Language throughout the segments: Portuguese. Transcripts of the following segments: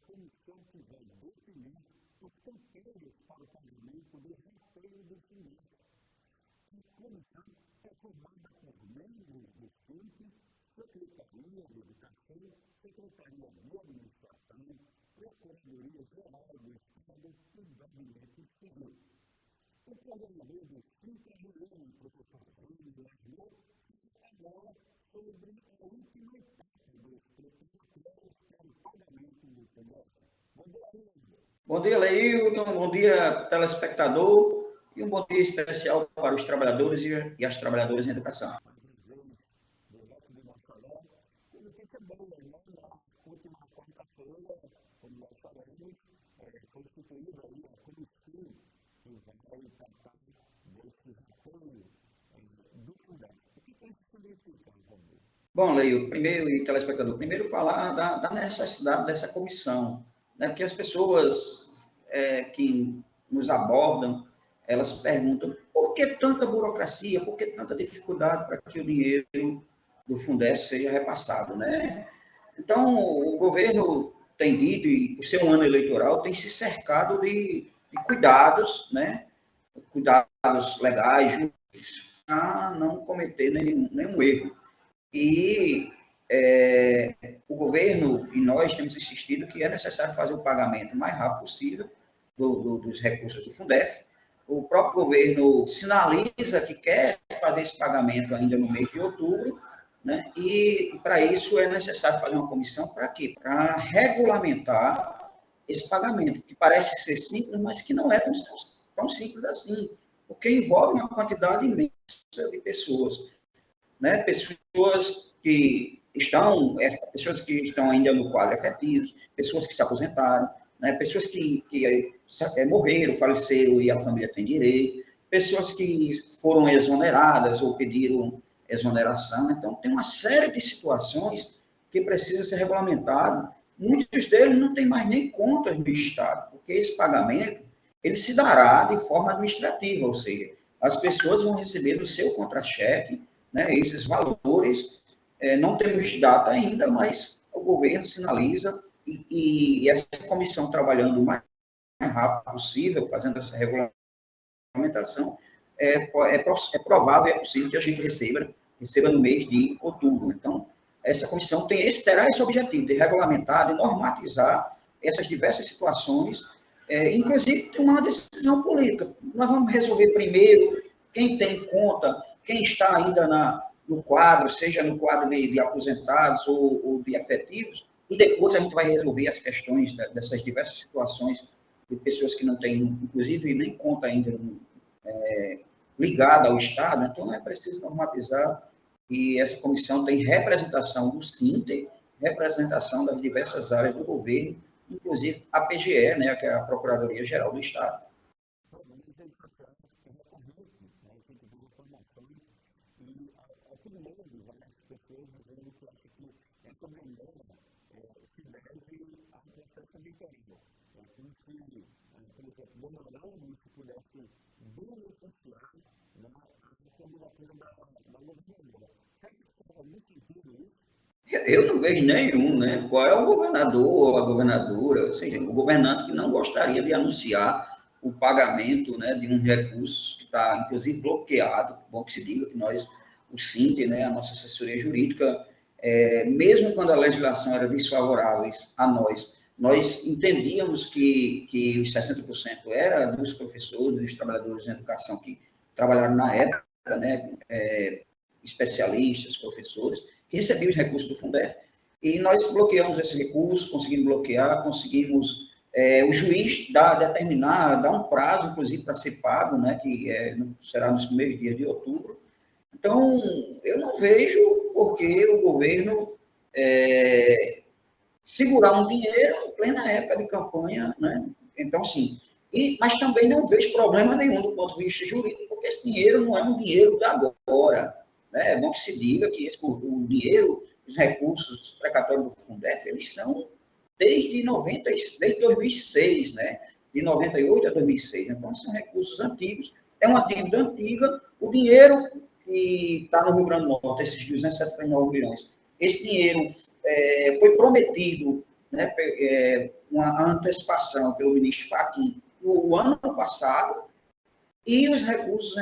comissão que vai definir os critérios para o pagamento do rateio do dinheiro. A comissão é formada por membros do SINC, Secretaria de Educação, Secretaria de Administração, Procuradoria Geral do Estado e Gabinete Civil. O coordenador do SINC é o professor Rui Lasmar, agora sobre a última etapa dos preparatórios para o pagamento do FUNDEF. Bom dia, Leilton. Bom dia, Leilton. Bom dia, telespectador. E um bom dia especial para os trabalhadores e as trabalhadoras em educação. Bom, Leio, primeiro, e telespectador, primeiro falar da necessidade dessa comissão, né? Porque as pessoas que nos abordam, elas perguntam por que tanta burocracia, por que tanta dificuldade para que o dinheiro do Fundef seja repassado, né? Então, o governo tem dito, e por ser um ano eleitoral, tem se cercado de cuidados, né? Cuidados legais, justos, para não cometer nenhum erro. E o governo e nós temos insistido que é necessário fazer o pagamento o mais rápido possível dos recursos do Fundef. O próprio governo sinaliza que quer fazer esse pagamento ainda no mês de outubro, né? E para isso é necessário fazer uma comissão para quê? Para regulamentar esse pagamento, que parece ser simples, mas que não é tão simples assim, porque envolve uma quantidade imensa de pessoas, né? Pessoas que estão ainda no quadro efetivo, pessoas que se aposentaram, né? Pessoas que morreram, faleceram e a família tem direito, pessoas que foram exoneradas ou pediram exoneração. Então, tem uma série de situações que precisam ser regulamentadas. Muitos deles não têm mais nem contas no Estado, porque esse pagamento ele se dará de forma administrativa, ou seja, as pessoas vão receber do seu contra-cheque, né, esses valores. Não temos data ainda, mas o governo sinaliza e essa comissão trabalhando o mais rápido possível, fazendo essa regulamentação, é provável, é possível que a gente receba no mês de outubro. Então, essa comissão terá esse objetivo de regulamentar, de normatizar essas diversas situações, inclusive ter uma decisão política. Nós vamos resolver primeiro quem tem conta, quem está ainda no quadro, seja no quadro de aposentados ou de efetivos, e depois a gente vai resolver as questões dessas diversas situações de pessoas que não têm, inclusive, nem conta ainda ligada ao Estado. Então, é preciso normatizar, e essa comissão tem representação do SINTE, representação das diversas áreas do governo, inclusive a PGE, né, que é a Procuradoria Geral do Estado. Eu não vejo nenhum, né? Qual é o governador ou a governadora, ou seja, o governante que não gostaria de anunciar o pagamento, né, de um recurso que está, inclusive, bloqueado. Bom que se diga que nós, o SINTE, né, a nossa assessoria jurídica, mesmo quando a legislação era desfavorável a nós entendíamos que os 60% era dos professores, dos trabalhadores de educação que trabalharam na época, né, especialistas, professores, que recebiam os recursos do Fundef, e nós bloqueamos esses recursos, conseguimos bloquear, conseguimos o juiz determinar, dar um prazo, inclusive, para ser pago, né, que será nos primeiros dias de outubro. Então, eu não vejo por que o governo segurar um dinheiro em plena época de campanha, né? Então, sim. Mas também não vejo problema nenhum do ponto de vista jurídico, porque esse dinheiro não é um dinheiro de agora. Né? É bom que se diga que o dinheiro, os recursos precatórios do Fundef, eles são desde 2006, né? De 98 a 2006. Então, são recursos antigos. É uma dívida antiga. O dinheiro que está no Rio Grande do Norte, esses 279 milhões, esse dinheiro foi prometido né, uma antecipação pelo ministro Fachin o ano passado, e os recursos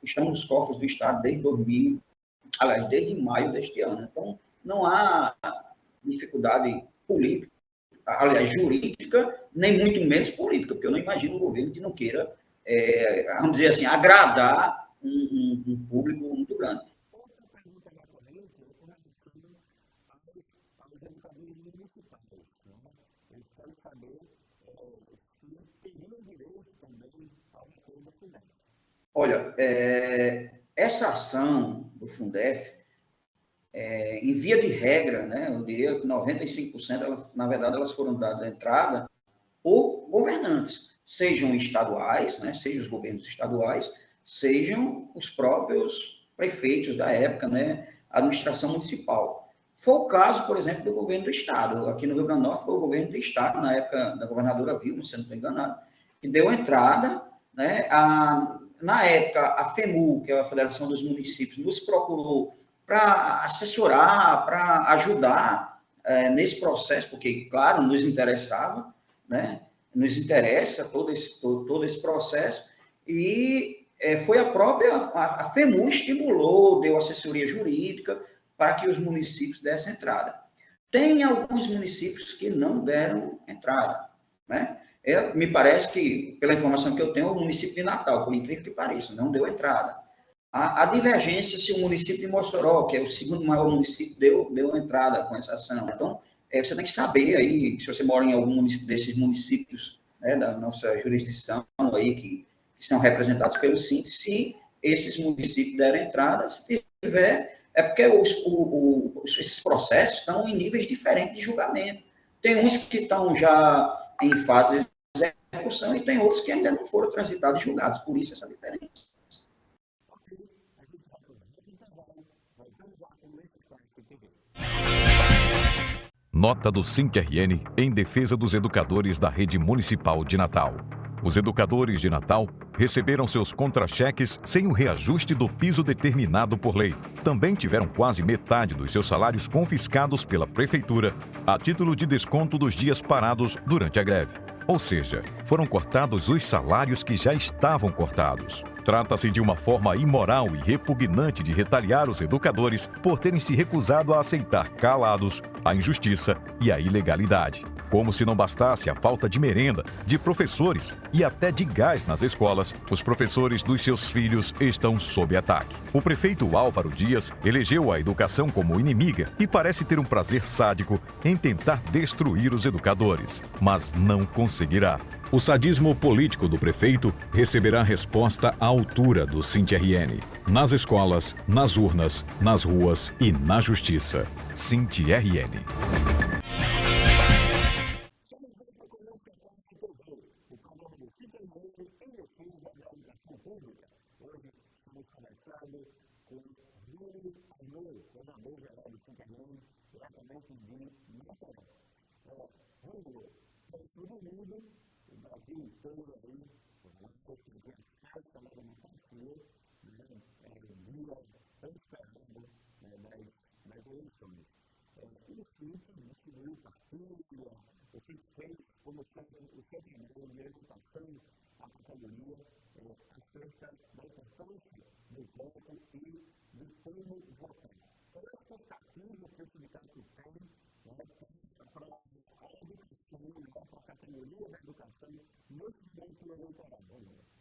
estão nos cofres do Estado desde maio deste ano. Então, não há dificuldade política, aliás, jurídica, nem muito menos política, porque eu não imagino um governo que não queira, vamos dizer assim, agradar um público muito grande. Outra pergunta japonesa é com relação aos educadores municipais. Eles querem saber se teriam direito também ao apoio do Fundef. Olha, essa ação do Fundef, em via de regra, né, eu diria que 95%, na verdade, elas foram dadas entrada por governantes, sejam estaduais, né, sejam os governos estaduais, sejam os próprios prefeitos da época, né, a administração municipal. Foi o caso, por exemplo, do governo do Estado. Aqui no Rio Grande do Norte foi o governo do Estado, na época da governadora Vilma, se não estou enganado, que deu entrada, né, na época, a FEMU, que é a Federação dos Municípios, nos procurou para assessorar, para ajudar nesse processo, porque, claro, nos interessava, né? Nos interessa todo esse processo, e foi a própria a FEMU estimulou, deu assessoria jurídica para que os municípios dessem entrada. Tem alguns municípios que não deram entrada, né? Me parece que, pela informação que eu tenho, o município de Natal, por incrível que pareça, não deu entrada. A divergência se o município de Mossoró, que é o segundo maior município, deu entrada com essa ação. Então, você tem que saber aí, se você mora em algum desses municípios, né, da nossa jurisdição aí, que são representados pelo SINT, se esses municípios deram entrada, se tiver, é porque esses processos estão em níveis diferentes de julgamento. Tem uns que estão já em fase de execução e tem outros que ainda não foram transitados e julgados, por isso essa diferença. Nota do SINT-RN em defesa dos educadores da rede municipal de Natal. Os educadores de Natal receberam seus contra-cheques sem o reajuste do piso determinado por lei. Também tiveram quase metade dos seus salários confiscados pela prefeitura a título de desconto dos dias parados durante a greve. Ou seja, foram cortados os salários que já estavam cortados. Trata-se de uma forma imoral e repugnante de retaliar os educadores por terem se recusado a aceitar calados a injustiça e a ilegalidade. Como se não bastasse a falta de merenda, de professores e até de gás nas escolas, os professores dos seus filhos estão sob ataque. O prefeito Álvaro Dias elegeu a educação como inimiga e parece ter um prazer sádico em tentar destruir os educadores, mas não conseguirá. O sadismo político do prefeito receberá resposta à altura do SINT-RN. Nas escolas, nas urnas, nas ruas e na justiça. SINT-RN.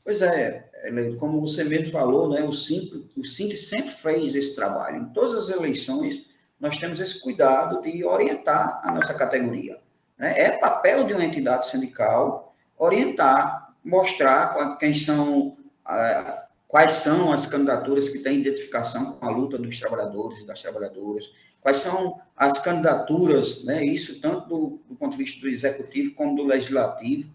Pois é, como você mesmo falou, né, o SINT sempre fez esse trabalho. Em todas as eleições, nós temos esse cuidado de orientar a nossa categoria. Né? É papel de uma entidade sindical orientar, mostrar quais são as candidaturas que têm identificação com a luta dos trabalhadores e das trabalhadoras, quais são as candidaturas, né, isso tanto do ponto de vista do executivo como do legislativo,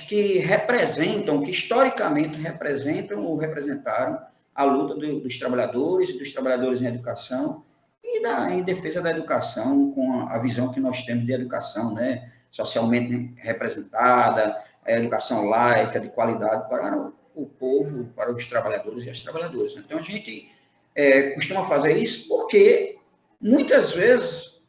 que representam, que historicamente representam ou representaram a luta dos trabalhadores em educação e em defesa da educação, com a visão que nós temos de educação, né, socialmente representada, a educação laica, de qualidade para o povo, para os trabalhadores e as trabalhadoras. Então, a gente costuma fazer isso porque, muitas vezes,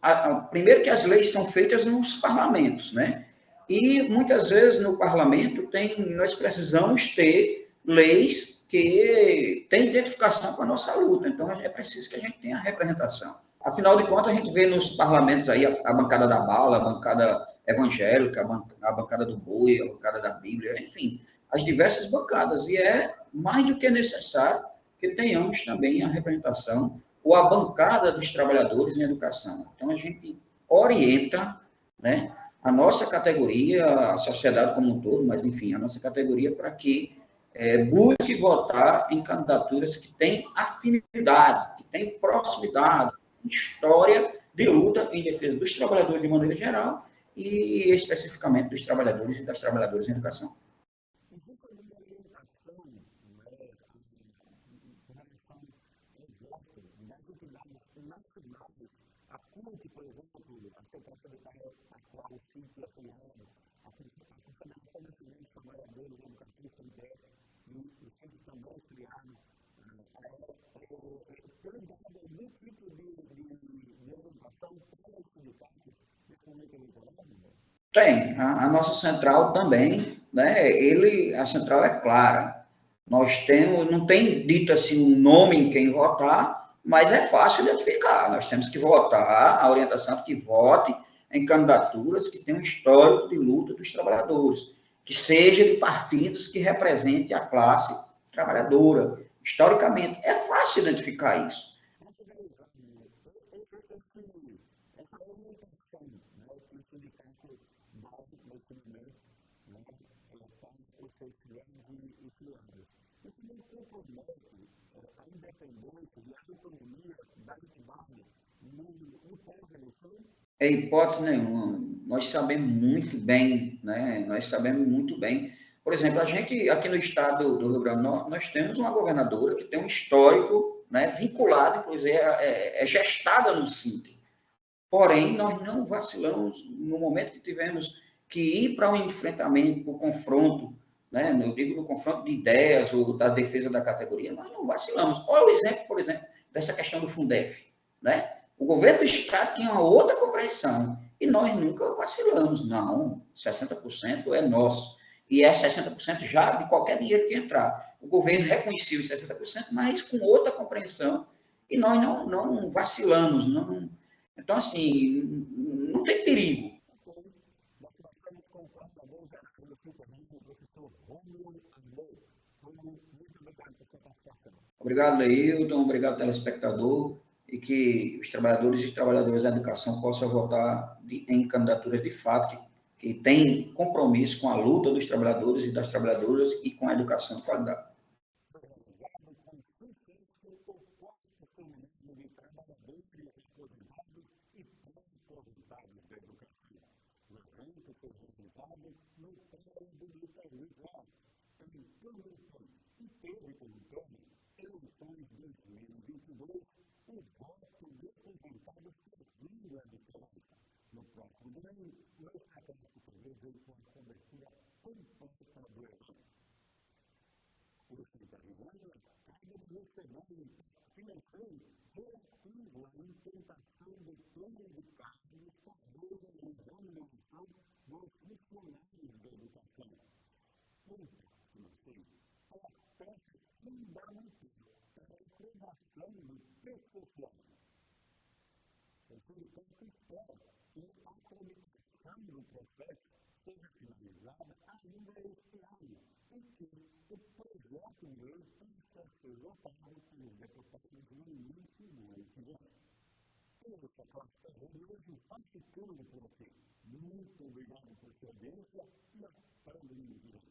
primeiro que as leis são feitas nos parlamentos, né? E muitas vezes no parlamento nós precisamos ter leis que têm identificação com a nossa luta. Então é preciso que a gente tenha representação. Afinal de contas, a gente vê nos parlamentos aí a bancada da bala, a bancada evangélica, a bancada do boi, a bancada da Bíblia, enfim, as diversas bancadas. E é mais do que necessário que tenhamos também a representação ou a bancada dos trabalhadores em educação. Então, a gente orienta, né, a nossa categoria, a sociedade como um todo, mas, enfim, a nossa categoria para que busque votar em candidaturas que têm afinidade, que têm proximidade, história de luta em defesa dos trabalhadores de maneira geral e especificamente dos trabalhadores e das trabalhadoras em educação. Tem, a nossa central também, né? A central é clara. Nós temos, não tem dito assim um nome em quem votar, mas é fácil identificar. Nós temos que votar, a orientação é que vote em candidaturas que tenham um histórico de luta dos trabalhadores, que seja de partidos que representem a classe trabalhadora. Historicamente, é fácil identificar isso. Em hipótese nenhuma. Nós sabemos muito bem, né? Nós sabemos muito bem. Por exemplo, a gente, aqui no estado do Rio Grande do Norte, nós temos uma governadora que tem um histórico, né, vinculado, inclusive, é gestada no SINC. Porém, nós não vacilamos no momento que tivemos que ir para um enfrentamento, para o confronto, né? Eu digo no confronto de ideias ou da defesa da categoria, nós não vacilamos. Olha o exemplo, por exemplo, dessa questão do Fundef, né? O governo do Estado tinha uma outra compreensão e nós nunca vacilamos. Não, 60% é nosso. E é 60% já de qualquer dinheiro que entrar. O governo reconhecia os 60%, mas com outra compreensão e nós não vacilamos. Não. Então, assim, não tem perigo. Obrigado, Leilton. Obrigado, telespectador. E que os trabalhadores e trabalhadoras da educação possam votar em candidaturas de fato que têm compromisso com a luta dos trabalhadores e das trabalhadoras e com a educação de qualidade. Muito obrigado por sua audiência e parabéns.